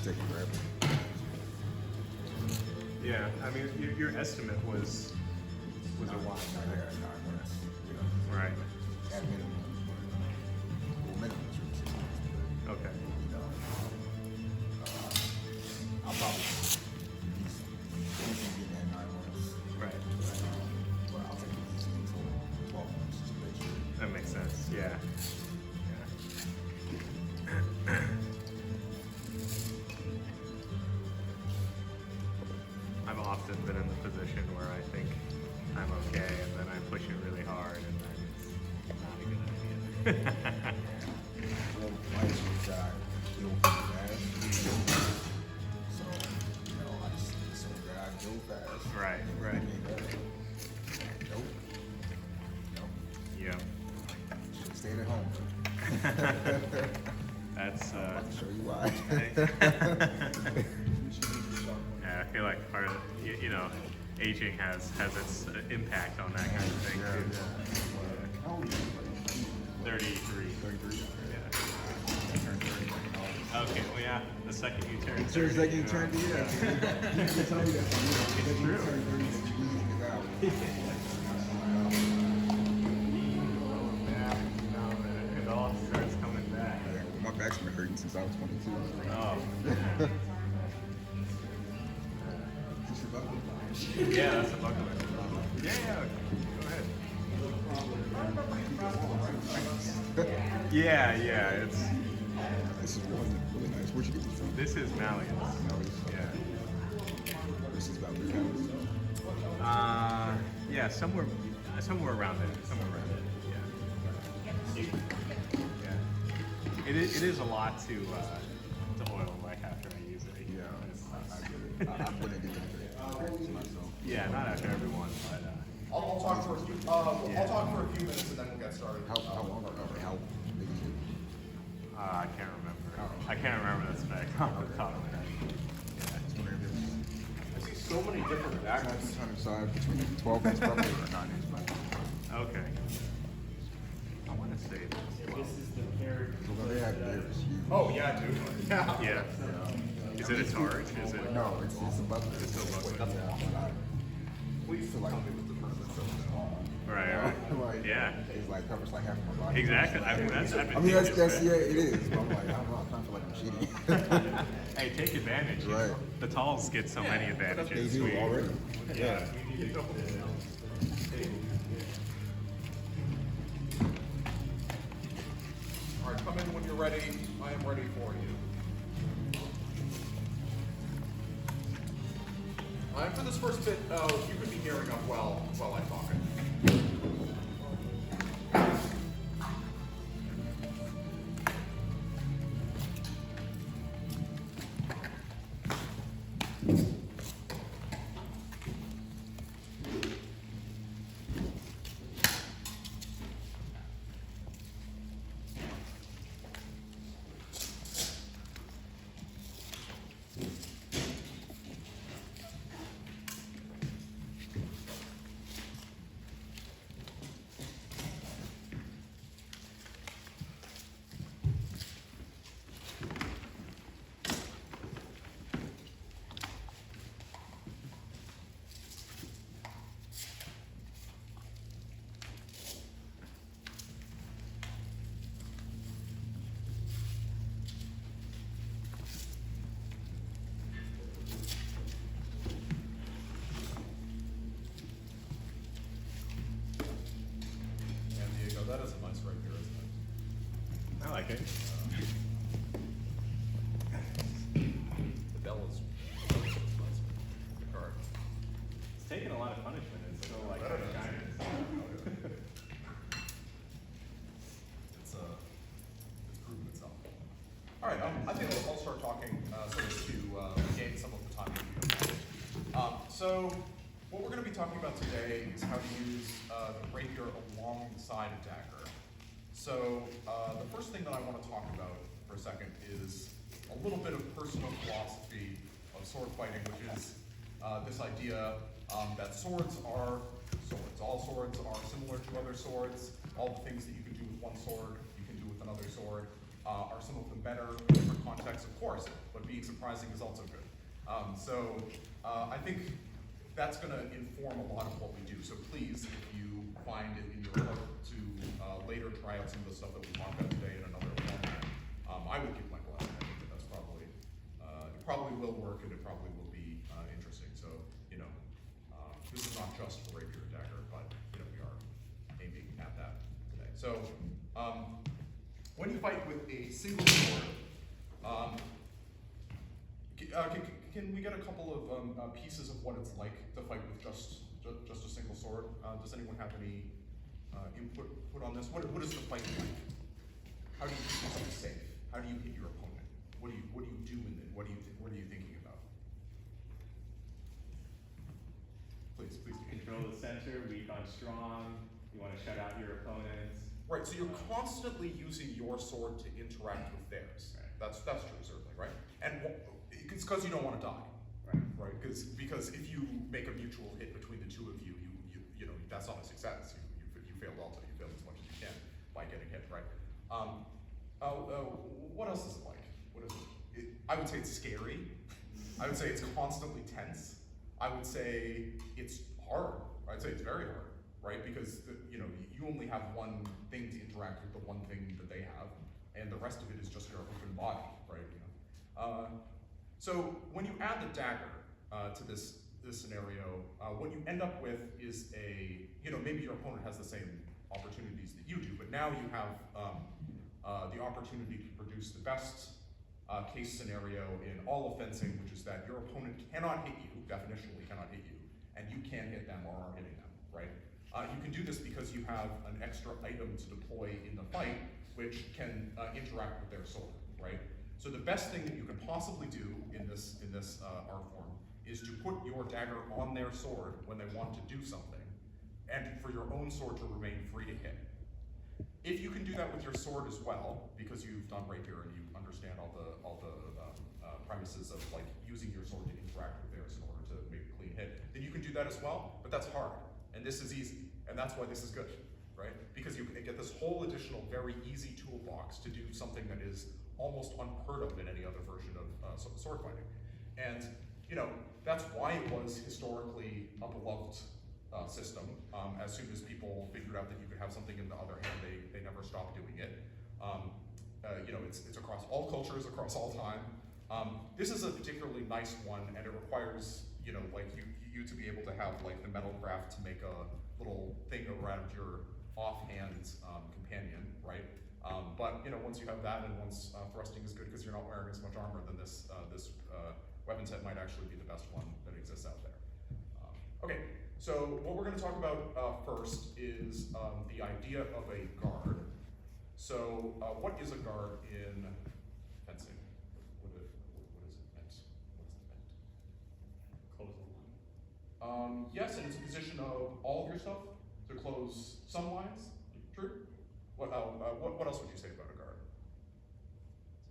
take forever. Yeah, I mean, your estimate was a while. Right. At minimum, well, minimum is really 6 months. Okay. You know, I'll probably easily get that 9 months. Right. But I'll take it easily until 12 months just to make sure. That makes sense. Yeah. I've often been in the position where I think I'm okay, and then I push it really hard, and then it's not a good idea. Well, my issue is that I heal pretty fast. So, you know, I just assume that I heal fast. Right, And right. it ain't better. Nope. Nope. Yeah. Should have stayed at home. That's I'll show you why. yeah, I feel like part of you know, aging has its impact on that kind of thing too. How old are you? 33. 33. Yeah. Okay, well yeah, the second you turn 30. Sure, second you turn, yeah. You can tell me that. It's You true. turn 30 that you need to get out. Yeah, it all starts coming back. My back's been hurting since I was 22. Oh. Is this your buckle? Yeah, that's a buckler. Yeah, go ahead. Yeah, it's. This is really nice. Where'd you get this from? This is Malians. Yeah. This is about 3 pounds. Yeah, somewhere around there. Somewhere around there. Yeah. Yeah. It is a lot to oil like after I use it. Yeah, I get it. I wouldn't do anything to myself. Yeah, not after everyone, but. I'll talk for a few. I'll talk for a few minutes and then we'll get started. How long or how big is it? I can't remember. I can't remember the spec off the top of my head. Just wondering if I see so many different it's Daggers. kind of size between 12 inch probably or 9 inch. But Okay. I want to say this. This is the third. so when they have beer, it's huge. Oh yeah, dude. Yeah. Yeah. Is it a charge? Is it? No, it's a buckler. It's a buckler. Yeah, but Please feel like tell me what the purpose of it. Right. like, Yeah. It's like covers like half of my body. Exactly. I mean, that's I mean, advantageous. that's right? yeah, it is. But I'm like, I don't know. I kind of feel like I'm cheating. Hey, take advantage. you Right. know. The talls get so many They advantages. do already. Yeah. All right, come in when you're ready. I am ready for you. For this first bit, you could be hearing up well while I talk it. That is a nice rapier, isn't it? I like it. The bell is nice. Good card. It's taking a lot of punishment. It's still like kind of shining. It's proven itself. All right, I think I'll start talking so as to gain some of the time that we have. So what we're going to be talking about today is how to use the rapier alongside a dagger. So the first thing that I want to talk about for a second is a little bit of personal philosophy of sword fighting, which is this idea that swords are swords. All swords are similar to other swords. All the things that you can do with one sword, you can do with another sword. Are some of them better in different contexts? Of course, but but being surprising is also good. I think that's going to inform a lot of what we do. So please, if you find it in your heart to later try out some of the stuff that we talked about today in another format, I would give Michael out. I think that that's probably, it probably will work and it probably will be interesting. So, this is not just for Rapier and Dagger, but we are aiming at that today. So, when you fight with a single sword, can we get a couple of pieces of what it's like to fight with just a single sword? Does anyone have any input on this? What is the fight like? How do you keep yourself safe? How do you hit your opponent? What do you do in it? What are you thinking about? Please. Control the center, weak on strong. You want to shut out your opponents. Right. So you're constantly using your sword to interact with theirs. Right. That's true, certainly, right? And it's because you don't want to die. Right, because if you make a mutual hit between the two of you, that's not a success. You failed also. You failed as much as you can by getting hit, right? What else is it like? What is it? I would say it's scary. I would say it's constantly tense. I would say it's hard. I'd say it's very hard, right? Because you only have one thing to interact with, the one thing that they have, and the rest of it is just your open body, right? So when you add the dagger to this scenario, what you end up with is maybe your opponent has the same opportunities that you do, but now you have the opportunity to produce the best case scenario in all of fencing, which is that your opponent cannot hit you, definitionally cannot hit you, and you can't hit them or are hitting them, right? You can do this because you have an extra item to deploy in the fight, which can interact with their sword, right? So the best thing that you can possibly do in this art form is to put your dagger on their sword when they want to do something, and for your own sword to remain free to hit. If you can do that with your sword as well, because you've done Rapier and you understand all the premises of like using your sword to interact with theirs in order to make a clean hit, then you can do that as well. But that's hard, and this is easy, and that's why this is good, right? Because you get this whole additional, very easy toolbox to do something that is almost unheard of in any other version of sword fighting. And that's why it was historically a beloved system. As soon as people figured out that you could have something in the other hand, they never stopped doing it. It's across all cultures, across all time. This is a particularly nice one, and it requires you to be able to have like the metal craft to make a little thing around your offhand companion, right? But once you have that, and once thrusting is good because you're not wearing as much armor, then this weapon set might actually be the best one that exists out there. Okay, so what we're going to talk about first is the idea of a guard. So what is a guard in fencing? What is it meant? What's it meant? Close the line. Yes, and it's a position of all of your stuff to close some lines. True. What else would you say about a guard?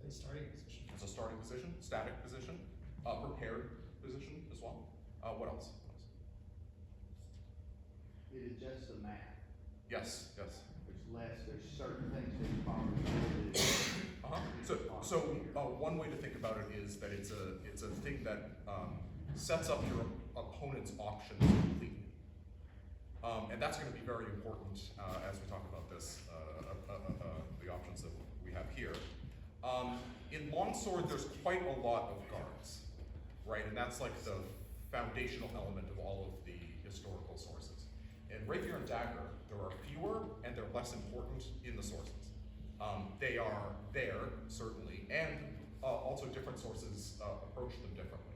It's a starting position. It's a starting position, static position, prepared position as well. What else? It adjusts the map, Yes. there's certain things that you probably do. So one way to think about it is that it's a thing that sets up your opponent's options completely, and that's going to be very important as we talk about this. The options that we have here. In longsword, there's quite a lot of guards, right? And that's like the foundational element of all of the historical sources. In Rapier and Dagger, there are fewer and they're less important in the sources. They are there, certainly, and also different sources approach them differently.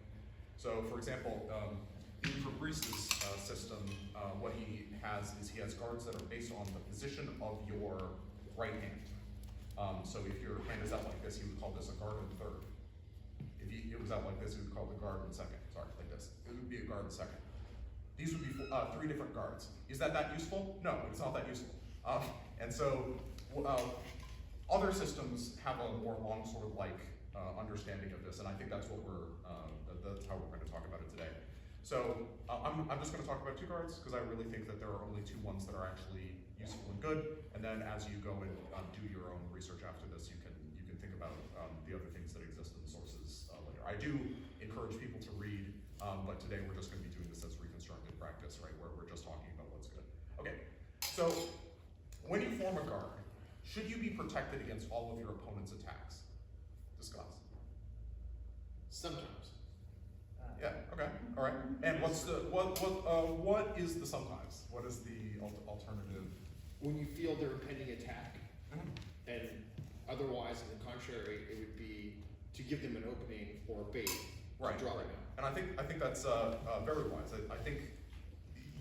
So, for example, in Fabrice's system, what he has is he has guards that are based on the position of your right hand. So if your hand is out like this, he would call this a guard in third. If it was out like this, he would call it a guard in second. Sorry, like this. It would be a guard in second. These would be 3 different guards. Is that useful? No, it's not that useful. And so other systems have a more longsword-like understanding of this, and I think that's what that's how we're going to talk about it today. So I'm just going to talk about 2 guards because I really think that there are only 2 ones that are actually useful and good. And then as you go and do your own research after this, you can think about the other things that exist in the sources but today we're just gonna be doing this as reconstructed practice, right, where we're just talking about what's good. Okay, so when you form a guard, should you be protected against all of your opponent's attacks? Discuss. Sometimes. Yeah, okay, all right. And what is the sometimes? What is the alternative? When you feel their impending attack, Mhm. and otherwise, on the contrary, it would be to give them an opening or a bait Right, to draw right. them out. And I think that's very wise. I think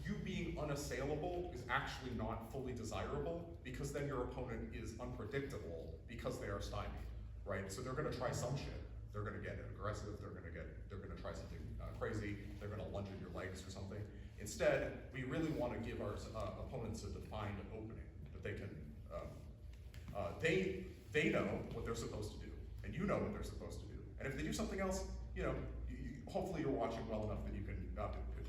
you being unassailable is actually not fully desirable, because then your opponent is unpredictable because they are stymied, right? So they're gonna try some shit. They're gonna get aggressive, they're gonna try something crazy, they're gonna lunge at your legs or something. Instead, we really wanna give our opponents a defined opening that they can, they know what they're supposed to do, and you know what they're supposed to do. And if they do something else, you know, hopefully you're watching well enough that you can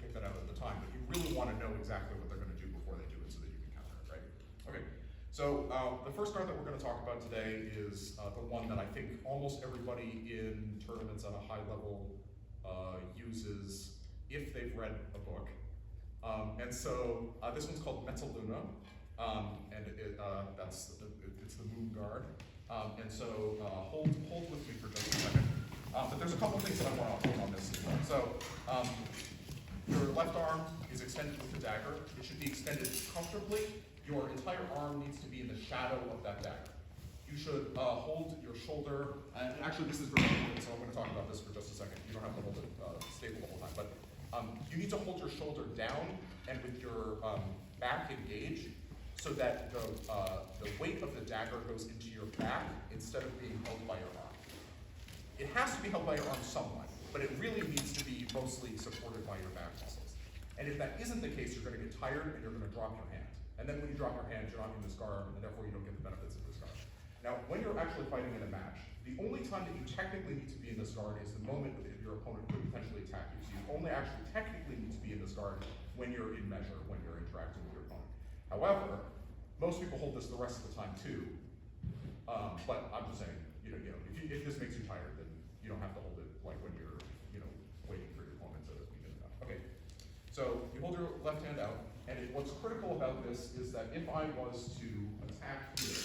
pick that out at the time, but you really wanna know exactly what they're gonna do before they do it so that you can counter it, right? Okay, so the first card that we're gonna talk about today is the one that I think almost everybody in tournaments at a high level uses if they've read a book. And so this one's called Mezzaluna, and it's the Moon Guard. And so hold with me for just a second. But there's a couple things that I want to hold on this as well. So your left arm is extended with the dagger. It should be extended comfortably. Your entire arm needs to be in the shadow of that dagger. You should hold your shoulder, and actually this is very important, so I'm going to talk about this for just a second. You don't have to hold it stable the whole time, but you need to hold your shoulder down and with your back engaged, so that the weight of the dagger goes into your back instead of being held by your arm. It has to be held by your arm somewhat, but it really needs to be mostly supported by your back muscles. And if that isn't the case, you're going to get tired and you're going to drop your hand. And then when you drop your hand, you're not in this guard, and therefore you don't get the benefits of this guard. Now, when you're actually fighting in a match, the only time that you technically need to be in this guard is the moment that your opponent could potentially attack you. So you only actually technically need to be in this guard when you're in measure, when you're interacting with your opponent. However, most people hold this the rest of the time too. But I'm just saying, if this makes you tired, then you don't have to hold it like when you're, waiting for your opponent to begin enough. Okay. So you hold your left hand out, and what's critical about this is that if I was to attack here,